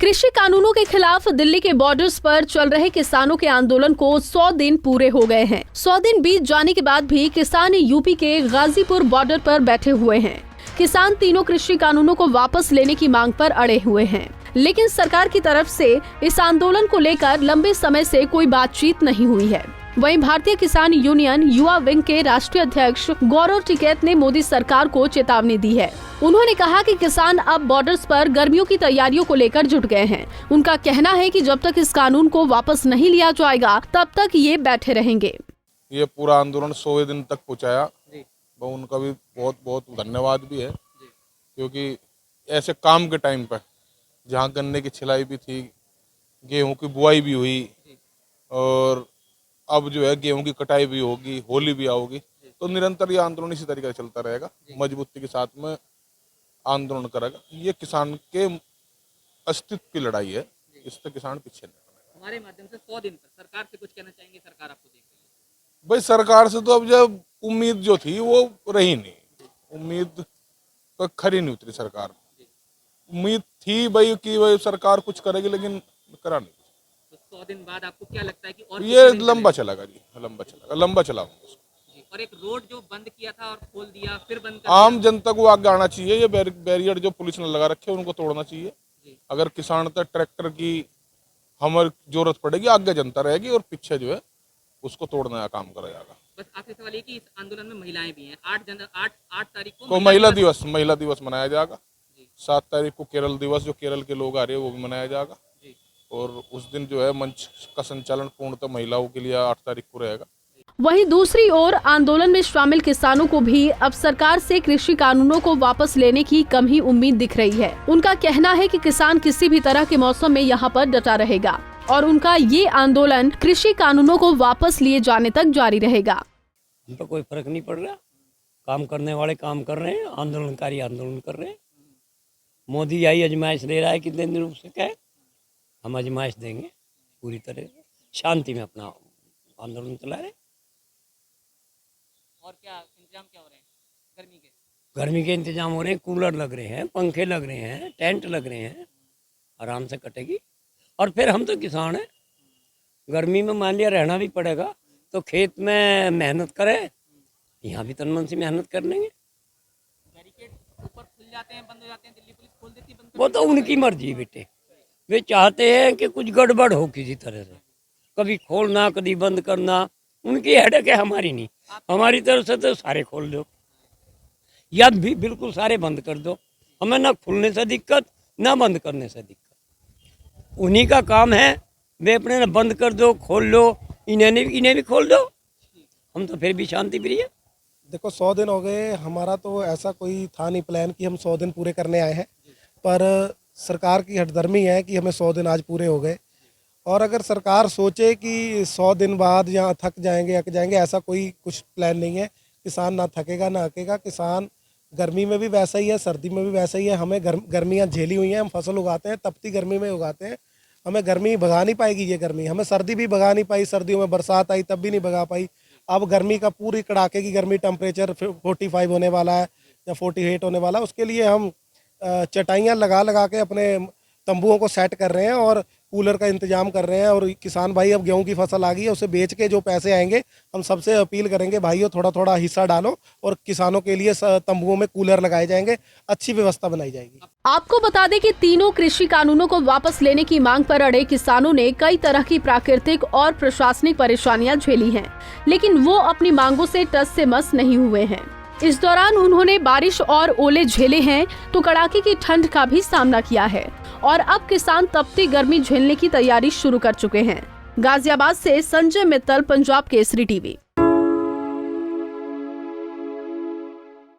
कृषि कानूनों के खिलाफ दिल्ली के बॉर्डर्स पर चल रहे किसानों के आंदोलन को 100 दिन पूरे हो गए हैं। 100 दिन बीत जाने के बाद भी किसान यूपी के गाजीपुर बॉर्डर पर बैठे हुए हैं। किसान तीनों कृषि कानूनों को वापस लेने की मांग पर अड़े हुए हैं, लेकिन सरकार की तरफ से इस आंदोलन को लेकर लंबे समय से कोई बातचीत नहीं हुई है। वहीं भारतीय किसान यूनियन युवा विंग के राष्ट्रीय अध्यक्ष गौरव टिकैत ने मोदी सरकार को चेतावनी दी है। उन्होंने कहा कि किसान अब बॉर्डर्स पर गर्मियों की तैयारियों को लेकर जुट गए हैं। उनका कहना है कि जब तक इस कानून को वापस नहीं लिया जाएगा तब तक ये बैठे रहेंगे। ये पूरा आंदोलन 100 दिन तक पहुंचाया, उनका भी बहुत बहुत धन्यवाद भी है, क्योंकि ऐसे काम के टाइम पर जहाँ गन्ने की छिलाई भी थी, गेहूं की बुआई भी हुई और अब जो है गेहूं की कटाई भी होगी, होली भी आओगी, तो निरंतर ये आंदोलन इसी तरीके से चलता रहेगा। मजबूती के साथ में आंदोलन करेगा। ये किसान के अस्तित्व की लड़ाई है, इससे किसान पीछे नहीं रहेगा। हमारे माध्यम से 100 दिन पर सरकार से कुछ कहना चाहेंगे? सरकार आपको देख रही है। भाई सरकार से तो अब जब उम्मीद जो थी वो रही नहीं, उम्मीद तो खरी नहीं उतरी। सरकार उम्मीद थी भाई कि भाई सरकार कुछ करेगी, लेकिन करा नहीं। 100 दिन बाद आपको क्या लगता है कि और ये लंबा चलेगा जी, लंबा चलाऊंगा। और एक रोड जो बंद किया था और खोल दिया, फिर बंद कर आम जनता को आगे आना चाहिए। ये बैरियर जो पुलिस ने लगा रखे हैं उनको तोड़ना चाहिए। अगर किसान तक ट्रैक्टर की हमारी जरूरत पड़ेगी, आगे जनता रहेगी और पीछे जो है उसको तोड़ने का काम करा जाएगा। बस आखिरी सवाल ये कि इस आंदोलन में महिलाएं भी हैं। 8 तारीख को महिला दिवस मनाया जाएगा। 7 तारीख को केरल दिवस, जो केरल के लोग आ रहे हैं वो भी मनाया जाएगा। और उस दिन जो है मंच का संचालन पूर्णतः महिलाओं के लिए 8 तारीख को रहेगा। वहीं दूसरी ओर आंदोलन में शामिल किसानों को भी अब सरकार से कृषि कानूनों को वापस लेने की कम ही उम्मीद दिख रही है। उनका कहना है कि किसान किसी भी तरह के मौसम में यहाँ पर डटा रहेगा और उनका ये आंदोलन कृषि कानूनों को वापस लिए जाने तक जारी रहेगा। हमको कोई फर्क नहीं पड़ रहा। काम करने वाले काम कर रहे हैं, आंदोलनकारी आंदोलन कर रहे हैं। मोदी यही आजमाइश ले रहा है कितने दिन से क्या, हम आजमाइश देंगे पूरी तरह से, शांति में अपना आंदोलन चला रहे। और क्या इंतजाम क्या हो रहे हैं? गर्मी के इंतजाम हो रहे हैं, कूलर लग रहे हैं, पंखे लग रहे हैं, टेंट लग रहे हैं, आराम से कटेगी। और फिर हम तो किसान हैं, गर्मी में मान लिया रहना भी पड़ेगा तो खेत में मेहनत करें, यहाँ भी तन मन से मेहनत कर लेंगे। बैरिकेड ऊपर खुल जाते हैं, बंद हो जाते हैं, दिल्ली पुलिस खोल देती है, बंद वो तो उनकी मर्जी बेटे, वे चाहते हैं कि कुछ गड़बड़ हो किसी तरह से, कभी खोलना कभी बंद करना, उनकी हेडेक है, हमारी नहीं। हमारी तरफ से तो सारे खोल दो या भी बिल्कुल सारे बंद कर दो, हमें ना खुलने से दिक्कत ना बंद करने से दिक्कत। उन्हीं का काम है, वे अपने ना बंद कर दो खोल लो, इन्हें भी खोल दो, हम तो फिर भी शांति प्रिय। देखो 100 दिन हो गए, हमारा तो ऐसा कोई था नहीं प्लान कि हम 100 दिन पूरे करने आए हैं, पर सरकार की हठधर्मी है कि हमें 100 दिन आज पूरे हो गए। और अगर सरकार सोचे कि 100 दिन बाद यहाँ थक जाएंगे अक जाएंगे, ऐसा कोई कुछ प्लान नहीं है। किसान ना थकेगा ना अकेगा। किसान गर्मी में भी वैसा ही है, सर्दी में भी वैसा ही है। हमें गर्मियाँ झेली हुई हैं, हम फसल उगाते हैं, तपती गर्मी में उगाते हैं। हमें गर्मी भगा नहीं पाएगी ये गर्मी, हमें सर्दी भी भगा नहीं पाई, सर्दियों में बरसात आई तब भी नहीं भगा पाई। अब गर्मी का पूरी कड़ाके की गर्मी, टेम्परेचर 45 होने वाला है या 48 होने वाला है, उसके लिए हम चटाइयाँ लगा के अपने तंबुओं को सेट कर रहे हैं और कूलर का इंतजाम कर रहे हैं। और किसान भाई, अब गेहूं की फसल आ गई है, उसे बेच के जो पैसे आएंगे, हम सबसे अपील करेंगे भाइयों थोड़ा थोड़ा हिस्सा डालो और किसानों के लिए तंबुओं में कूलर लगाए जाएंगे, अच्छी व्यवस्था बनाई जाएगी। आपको बता दें कि तीनों कृषि कानूनों को वापस लेने की मांग पर अड़े किसानों ने कई तरह की प्राकृतिक और प्रशासनिक परेशानियां झेली हैं, लेकिन वो अपनी मांगों से टस से मस नहीं हुए हैं। इस दौरान उन्होंने बारिश और ओले झेले हैं तो कड़ाके की ठंड का भी सामना किया है और अब किसान तपती गर्मी झेलने की तैयारी शुरू कर चुके हैं। गाजियाबाद से संजय मित्तल, पंजाब केसरी टीवी।